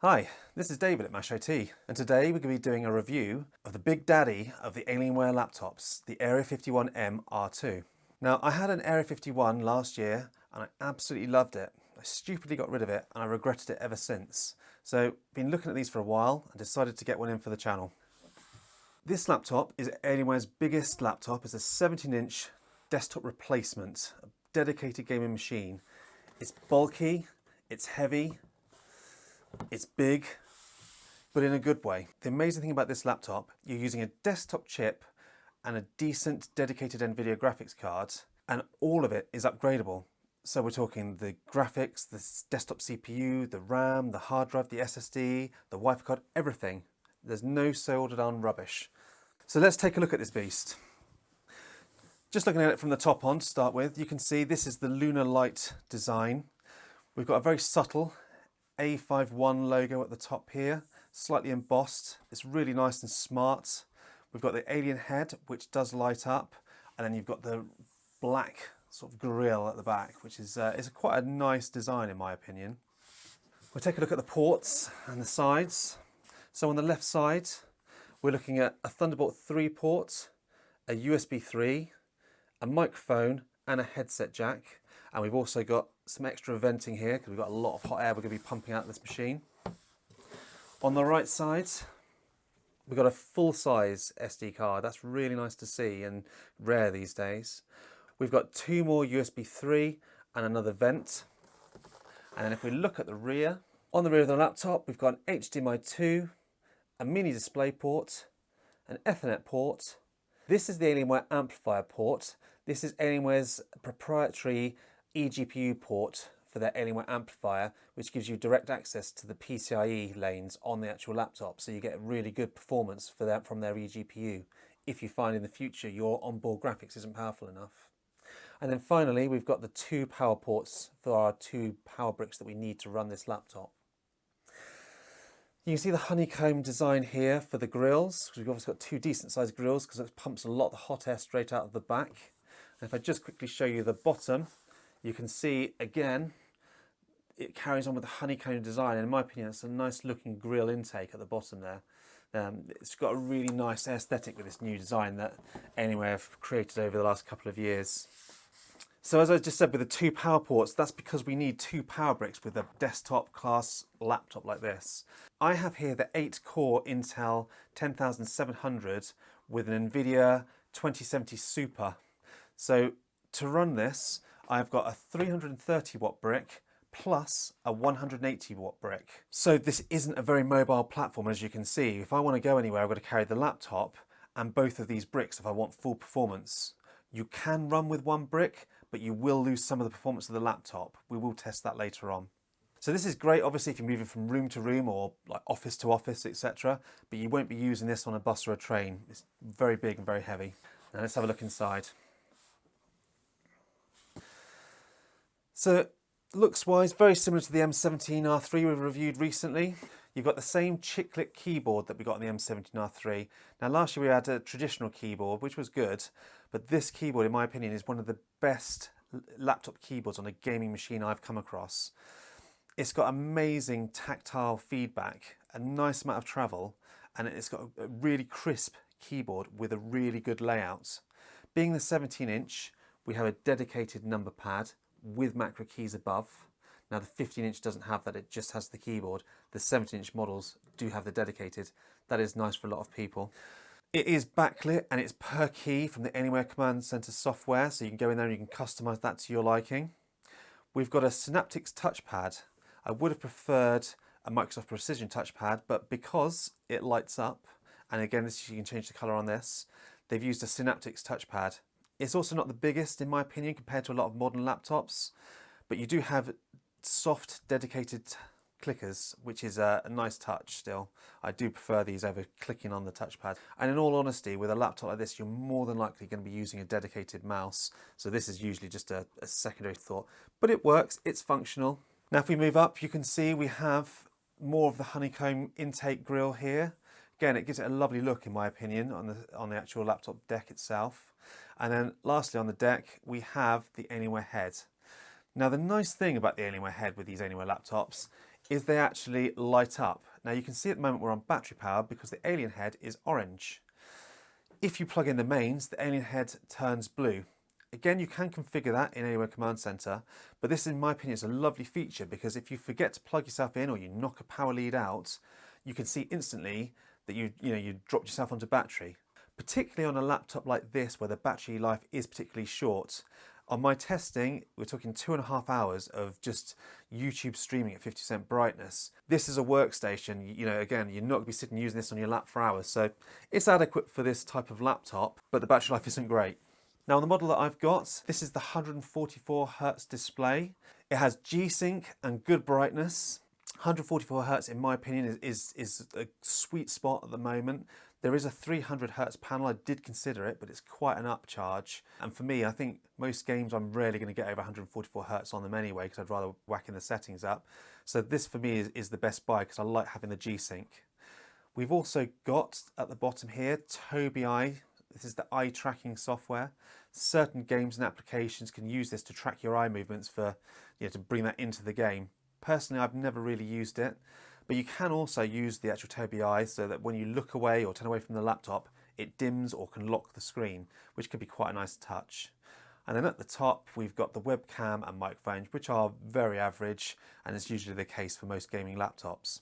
Hi, this is David at Mash IT, and today we're going to be doing a review of the big daddy of the Alienware laptops, the Area-51m R2. Now, I had an Area-51 last year and I absolutely loved it. I stupidly got rid of it and I regretted it ever since. So, been looking at these for a while and decided to get one in for the channel. This laptop is Alienware's biggest laptop. It's a 17-inch desktop replacement, a dedicated gaming machine. It's bulky, it's heavy, it's big, but in a good way. The amazing thing about this laptop, you're using a desktop chip and a decent dedicated NVIDIA graphics card, and all of it is upgradable. So we're talking the graphics, the desktop CPU, the RAM, the hard drive, the SSD, the Wi-Fi card, everything. There's no soldered on rubbish. So let's take a look at this beast. Just looking at it from the top on to start with, you can see this is the lunar light design. We've got a very subtle A51 logo at the top here, slightly embossed. It's really nice and smart. We've got the alien head, which does light up, and then you've got the black sort of grille at the back, which is quite a nice design in my opinion. We'll take a look at the ports and the sides. So on the left side, we're looking at a Thunderbolt 3 port, a USB 3, a microphone, and a headset jack. And we've also got some extra venting here because we've got a lot of hot air we're going to be pumping out of this machine. On the right side, we've got a full-size SD card. That's really nice to see and rare these days. We've got two more USB 3 and another vent. And then if we look at the rear, on the rear of the laptop, we've got an HDMI 2, a mini display port, an Ethernet port. This is the Alienware amplifier port. This is Alienware's proprietary eGPU port for their Alienware amplifier, which gives you direct access to the PCIe lanes on the actual laptop, so you get really good performance for that from their eGPU if you find in the future your onboard graphics isn't powerful enough. And then finally, we've got the two power ports for our two power bricks that we need to run this laptop. You can see the honeycomb design here for the grills. We've obviously got two decent sized grills because it pumps a lot of the hot air straight out of the back. And if I just quickly show you the bottom, you can see again, it carries on with the honeycomb design. And in my opinion, it's a nice looking grill intake at the bottom there. It's got a really nice aesthetic with this new design that Alienware have created over the last couple of years. So as I just said, with the two power ports, that's because we need two power bricks with a desktop class laptop like this. I have here the 8-core Intel 10700 with an NVIDIA 2070 Super. So to run this, I've got a 330 watt brick plus a 180 watt brick. So this isn't a very mobile platform, as you can see. If I want to go anywhere, I've got to carry the laptop and both of these bricks if I want full performance. You can run with one brick, but you will lose some of the performance of the laptop. We will test that later on. So this is great, obviously, if you're moving from room to room or like office to office, etc. But you won't be using this on a bus or a train. It's very big and very heavy. Now let's have a look inside. So looks-wise, very similar to the M17 R3 we reviewed recently. You've got the same chiclet keyboard that we got on the M17 R3. Now last year we had a traditional keyboard, which was good, but this keyboard, in my opinion, is one of the best laptop keyboards on a gaming machine I've come across. It's got amazing tactile feedback, a nice amount of travel, and it's got a really crisp keyboard with a really good layout. Being the 17-inch, we have a dedicated number pad with macro keys above. Now the 15-inch doesn't have that, it just has the keyboard. The 17-inch models do have the dedicated. That is nice for a lot of people. It is backlit and it's per key from the Alienware Command Center software, so you can go in there and you can customize that to your liking. We've got a Synaptics touchpad. I would have preferred a Microsoft Precision touchpad, but because it lights up, and again, this you can change the color on this, they've used a Synaptics touchpad. It's also not the biggest in my opinion compared to a lot of modern laptops, but you do have soft dedicated clickers, which is a nice touch still. I do prefer these over clicking on the touchpad. And in all honesty, with a laptop like this, you're more than likely going to be using a dedicated mouse. So this is usually just a secondary thought, but it works, it's functional. Now if we move up, you can see we have more of the honeycomb intake grille here. Again, it gives it a lovely look in my opinion on the actual laptop deck itself. And then lastly on the deck, we have the Alienware head. Now the nice thing about the Alienware head with these Alienware laptops is they actually light up. Now you can see at the moment we're on battery power because the Alien head is orange. If you plug in the mains, the Alien head turns blue. Again, you can configure that in Alienware Command Center, but this, in my opinion, is a lovely feature because if you forget to plug yourself in or you knock a power lead out, you can see instantly that you dropped yourself onto battery. Particularly on a laptop like this where the battery life is particularly short. On my testing, we're talking 2.5 hours of just YouTube streaming at 50% brightness. This is a workstation, again, you're not going to be sitting using this on your lap for hours, so it's adequate for this type of laptop, but the battery life isn't great. Now on the model that I've got, this is the 144Hz display. It has G-Sync and good brightness. 144Hz, in my opinion, is a sweet spot at the moment. There is a 300Hz panel. I did consider it, but it's quite an upcharge. And for me, I think most games I'm rarely going to get over 144Hz on them anyway, because I'd rather whack in the settings up. So this for me is the best buy because I like having the G-Sync. We've also got at the bottom here Tobii Eye. This is the eye tracking software. Certain games and applications can use this to track your eye movements to bring that into the game. Personally, I've never really used it, but you can also use the actual Tobii Eye so that when you look away or turn away from the laptop, it dims or can lock the screen, which could be quite a nice touch. And then at the top, we've got the webcam and microphone, which are very average, and is usually the case for most gaming laptops.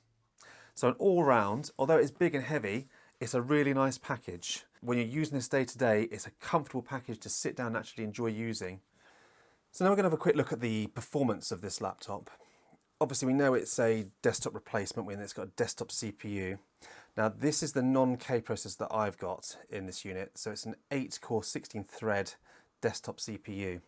So an all-round, although it's big and heavy, it's a really nice package. When you're using this day to day, it's a comfortable package to sit down and actually enjoy using. So now we're going to have a quick look at the performance of this laptop. Obviously we know it's a desktop replacement when it's got a desktop CPU. Now this is the non-K processor that I've got in this unit, so it's an 8-core 16-thread desktop CPU.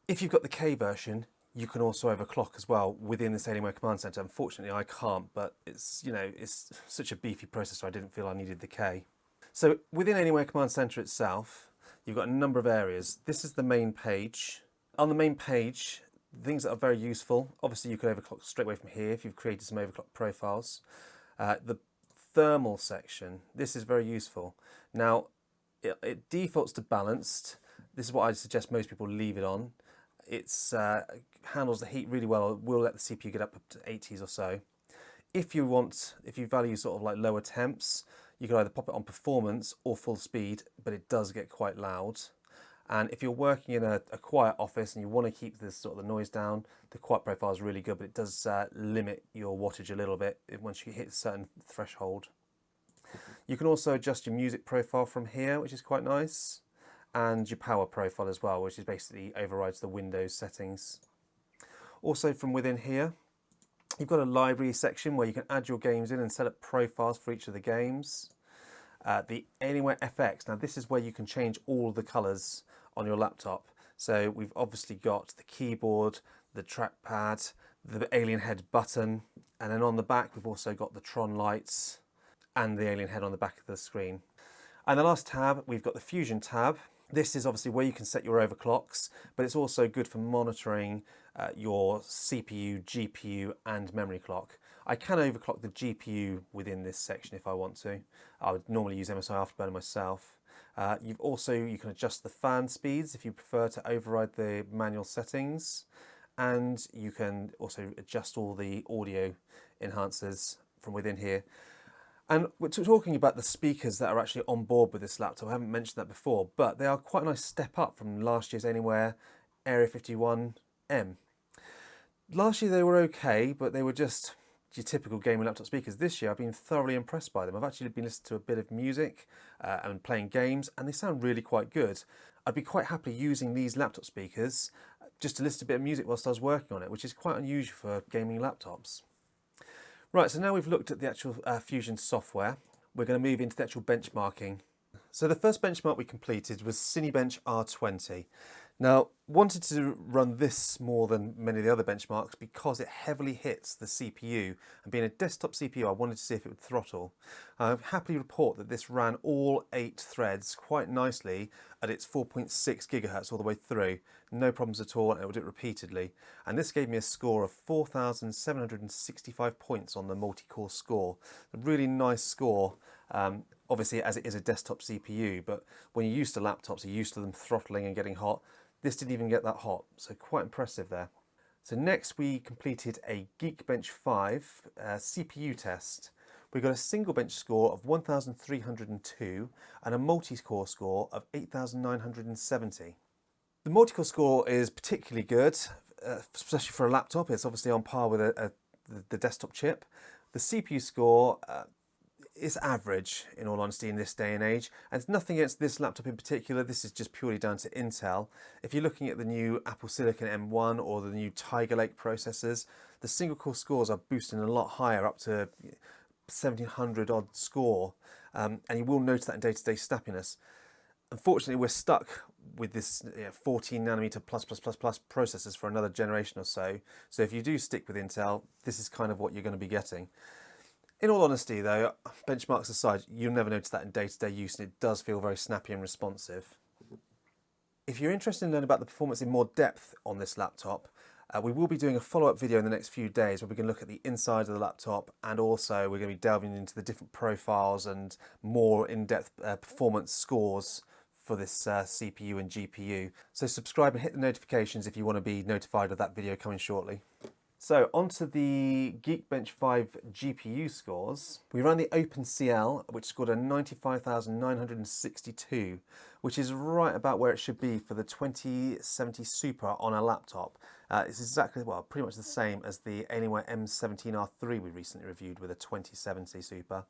If you've got the K version, you can also overclock as well within this Alienware Command Center. Unfortunately I can't, but it's such a beefy processor I didn't feel I needed the K. So within Alienware Command Center itself, you've got a number of areas. This is the main page. On the main page, things that are very useful, obviously you can overclock straight away from here if you've created some overclock profiles. The thermal section, this is very useful. Now, it defaults to balanced. This is what I suggest most people leave it on. It handles the heat really well. It will let the CPU get up to 80s or so. If you value sort of like lower temps, you can either pop it on performance or full speed, but it does get quite loud. And if you're working in a quiet office and you want to keep this sort of the noise down, the quiet profile is really good, but it does limit your wattage a little bit once you hit a certain threshold. You can also adjust your music profile from here, which is quite nice, and your power profile as well, which is basically overrides the Windows settings. Also from within here, you've got a library section where you can add your games in and set up profiles for each of the games. The Alienware FX, now this is where you can change all the colours on your laptop. So we've obviously got the keyboard, the trackpad, the Alien head button, and then on the back we've also got the Tron lights and the Alien head on the back of the screen. And the last tab, we've got the Fusion tab. This is obviously where you can set your overclocks, but it's also good for monitoring your CPU, GPU and memory clock. I can overclock the GPU within this section if I want to. I would normally use MSI Afterburner myself. You can adjust the fan speeds if you prefer to override the manual settings, and you can also adjust all the audio enhancers from within here. And we're talking about the speakers that are actually on board with this laptop. I haven't mentioned that before, but they are quite a nice step up from last year's Alienware Area-51m. Last year they were okay, but they were just your typical gaming laptop speakers. This year I've been thoroughly impressed by them. I've actually been listening to a bit of music and playing games, and they sound really quite good. I'd be quite happy using these laptop speakers just to listen to a bit of music whilst I was working on it, which is quite unusual for gaming laptops. Right, so now we've looked at the actual Fusion software, we're going to move into the actual benchmarking. So the first benchmark we completed was Cinebench R20. Now, wanted to run this more than many of the other benchmarks because it heavily hits the CPU, and being a desktop CPU I wanted to see if it would throttle. I happily report that this ran all 8 threads quite nicely at its 4.6 gigahertz all the way through. No problems at all, and it would do it repeatedly. And this gave me a score of 4,765 points on the multi-core score. A really nice score. Obviously, as it is a desktop CPU, but when you're used to laptops, you're used to them throttling and getting hot. This didn't even get that hot, so quite impressive there. So next we completed a Geekbench 5 CPU test. We got a single bench score of 1,302 and a multi-core score of 8,970. The multi-core score is particularly good, especially for a laptop. It's obviously on par with the desktop chip. The CPU score is average, in all honesty, in this day and age. And it's nothing against this laptop in particular. This is just purely down to Intel. If you're looking at the new Apple Silicon M1 or the new Tiger Lake processors, the single core scores are boosting a lot higher, up to 1700 odd score. And you will notice that in day-to-day snappiness. Unfortunately, we're stuck with this 14 nanometer plus processors for another generation or so. So if you do stick with Intel, this is kind of what you're going to be getting. In all honesty though, benchmarks aside, you'll never notice that in day-to-day use, and it does feel very snappy and responsive. If you're interested in learning about the performance in more depth on this laptop, we will be doing a follow-up video in the next few days where we can look at the inside of the laptop, and also we're going to be delving into the different profiles and more in-depth performance scores for this CPU and GPU. So subscribe and hit the notifications if you want to be notified of that video coming shortly. So onto the Geekbench 5 GPU scores. We ran the OpenCL, which scored a 95,962, which is right about where it should be for the 2070 Super on a laptop. It's exactly, well, pretty much the same as the Alienware M17 R3 we recently reviewed with a 2070 Super.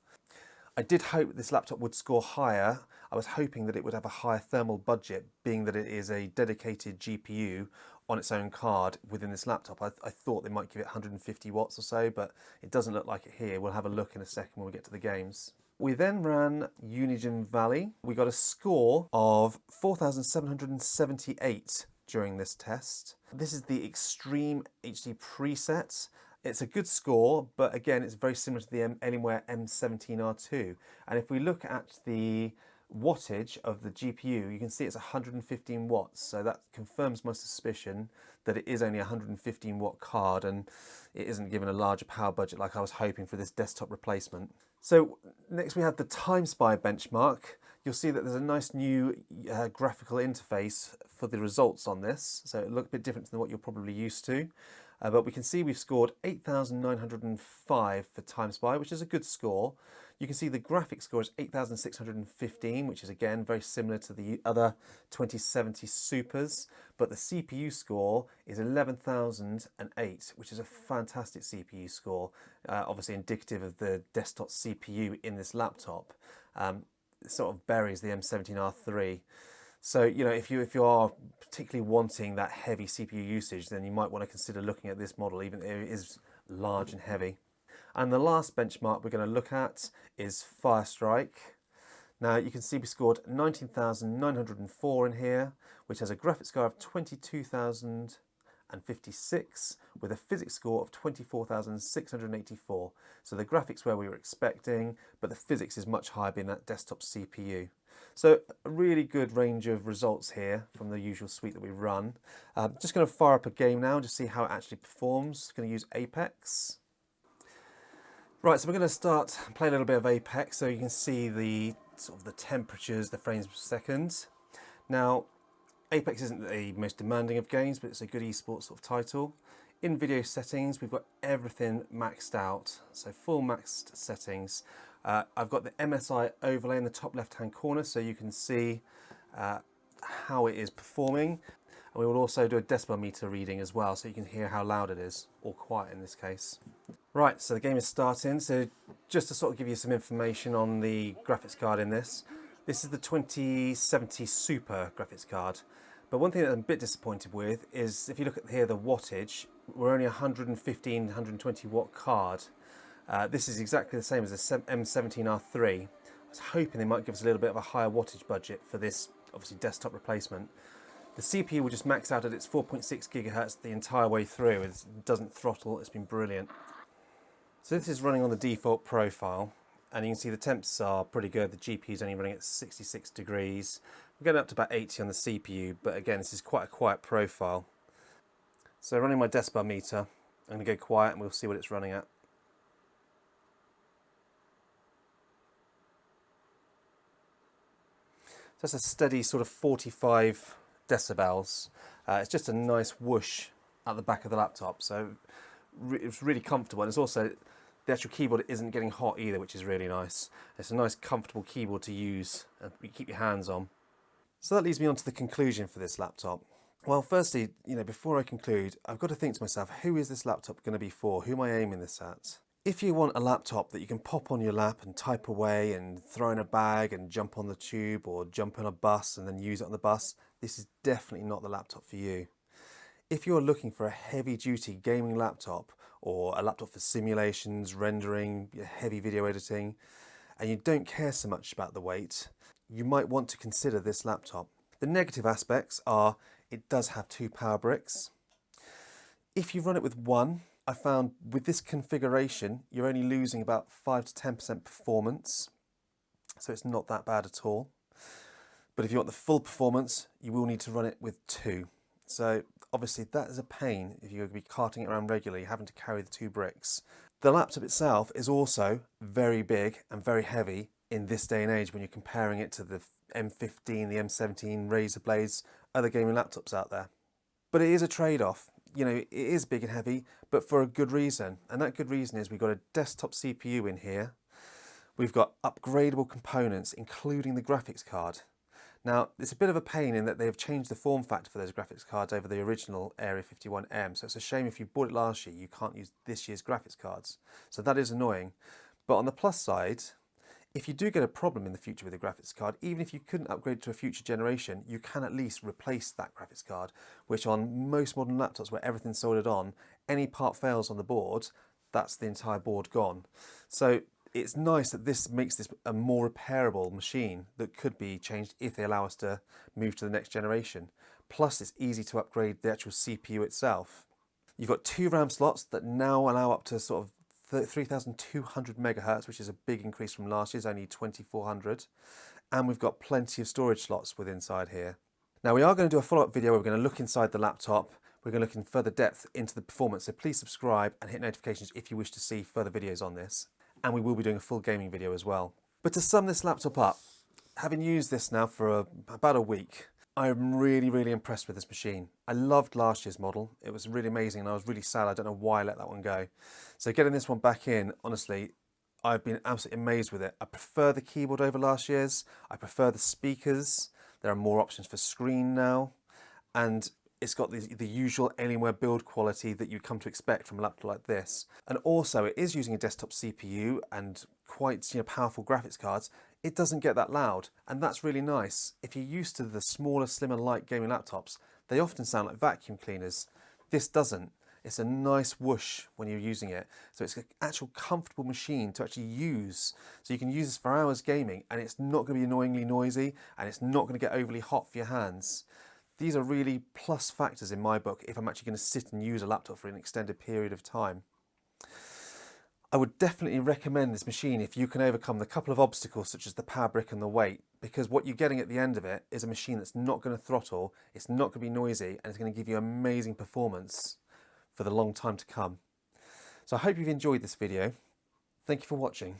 I did hope this laptop would score higher. I was hoping that it would have a higher thermal budget, being that it is a dedicated GPU on its own card within this laptop. I thought they might give it 150 watts or so, but it doesn't look like it here. We'll have a look in a second when we get to the games. We then ran Unigine Valley. We got a score of 4,778 during this test. This is the Extreme HD preset. It's a good score, but again, it's very similar to the Alienware M17 R2. And if we look at the wattage of the GPU, you can see it's 115 watts. So that confirms my suspicion that it is only a 115 watt card and it isn't given a larger power budget like I was hoping for this desktop replacement. So next we have the TimeSpy benchmark. You'll see that there's a nice new graphical interface for the results on this. So it looks a bit different than what you're probably used to. But we can see we've scored 8,905 for TimeSpy, which is a good score. You can see the graphics score is 8,615, which is again very similar to the other 2070 Supers. But the CPU score is 11,008, which is a fantastic CPU score, obviously indicative of the desktop CPU in this laptop. It sort of buries the M17 R3. So, you know, if you are particularly wanting that heavy CPU usage, then you might want to consider looking at this model, even though it is large and heavy. And the last benchmark we're going to look at is Firestrike. Now, you can see we scored 19,904 in here, which has a graphics score of 22,056 with a physics score of 24,684. So the graphics where we were expecting, but the physics is much higher being that desktop CPU. So a really good range of results here from the usual suite that we run. Just going to fire up a game now and just see how it actually performs. Going to use Apex. Right, so we're going to start play a little bit of Apex so you can see the sort of the temperatures, the frames per second. Now, Apex isn't the most demanding of games, but it's a good esports sort of title. In video settings, we've got everything maxed out, so full maxed settings. I've got the MSI overlay in the top left-hand corner so you can see how it is performing. And we will also do a decibel meter reading as well so you can hear how loud it is, or quiet in this case. Right, so the game is starting. So just to sort of give you some information on the graphics card in this. This is the 2070 Super graphics card. But one thing that I'm a bit disappointed with is if you look at here the wattage, we're only 115, 120 watt card. This is exactly the same as the M17 R3. I was hoping they might give us a little bit of a higher wattage budget for this, obviously, desktop replacement. The CPU will just max out at its 4.6 gigahertz the entire way through. It doesn't throttle, it's been brilliant. So this is running on the default profile, and you can see the temps are pretty good. The GPU is only running at 66 degrees. We're getting up to about 80 on the CPU, but again, this is quite a quiet profile. So running my decibel meter, I'm going to go quiet and we'll see what it's running at. That's a steady sort of 45 decibels. It's just a nice whoosh at the back of the laptop, so it's really comfortable. And it's also, the actual keyboard isn't getting hot either, which is really nice. It's a nice comfortable keyboard to use and you keep your hands on. So that leads me on to the conclusion for this laptop. Well, firstly, before I conclude, I've got to think to myself, who is this laptop going to be for? Who am I aiming this at? If you want a laptop that you can pop on your lap and type away and throw in a bag and jump on the tube or jump on a bus and then use it on the bus, this is definitely not the laptop for you. If you're looking for a heavy-duty gaming laptop or a laptop for simulations, rendering, heavy video editing, and you don't care so much about the weight, you might want to consider this laptop. The negative aspects are it does have 2 power bricks. If you run it with one, I found with this configuration, you're only losing about 5 to 10% performance. So it's not that bad at all. But if you want the full performance, you will need to run it with 2. So obviously that is a pain if you're going to be carting it around regularly, having to carry the 2 bricks. The laptop itself is also very big and very heavy in this day and age when you're comparing it to the M15, the M17, Razer blades, other gaming laptops out there. But it is a trade-off. It is big and heavy, but for a good reason. And that good reason is we've got a desktop CPU in here. We've got upgradable components, including the graphics card. Now, it's a bit of a pain in that they've changed the form factor for those graphics cards over the original Area-51m. So it's a shame if you bought it last year, you can't use this year's graphics cards. So that is annoying. But on the plus side, if you do get a problem in the future with a graphics card, even if you couldn't upgrade to a future generation, you can at least replace that graphics card, which on most modern laptops where everything's soldered on, any part fails on the board, that's the entire board gone. So it's nice that this makes this a more repairable machine that could be changed if they allow us to move to the next generation. Plus, it's easy to upgrade the actual CPU itself. You've got 2 RAM slots that now allow up to sort of 3,200 megahertz, which is a big increase from last year's, only 2,400. And we've got plenty of storage slots with inside here. Now we are going to do a follow-up video where we're going to look inside the laptop. We're going to look in further depth into the performance. So please subscribe and hit notifications if you wish to see further videos on this. And we will be doing a full gaming video as well. But to sum this laptop up, having used this now for about a week, I'm really, really impressed with this machine. I loved last year's model. It was really amazing and I was really sad. I don't know why I let that one go. So getting this one back in, honestly, I've been absolutely amazed with it. I prefer the keyboard over last year's. I prefer the speakers. There are more options for screen now. And it's got the usual Alienware build quality that you'd come to expect from a laptop like this. And also it is using a desktop CPU and quite powerful graphics cards. It doesn't get that loud, and that's really nice. If you're used to the smaller, slimmer, light gaming laptops, they often sound like vacuum cleaners. This doesn't. It's a nice whoosh when you're using it. So it's an actual comfortable machine to actually use. So you can use this for hours gaming, and it's not going to be annoyingly noisy, and it's not going to get overly hot for your hands. These are really plus factors in my book if I'm actually going to sit and use a laptop for an extended period of time. I would definitely recommend this machine if you can overcome the couple of obstacles such as the power brick and the weight, because what you're getting at the end of it is a machine that's not going to throttle, it's not going to be noisy, and it's going to give you amazing performance for the long time to come. So I hope you've enjoyed this video. Thank you for watching.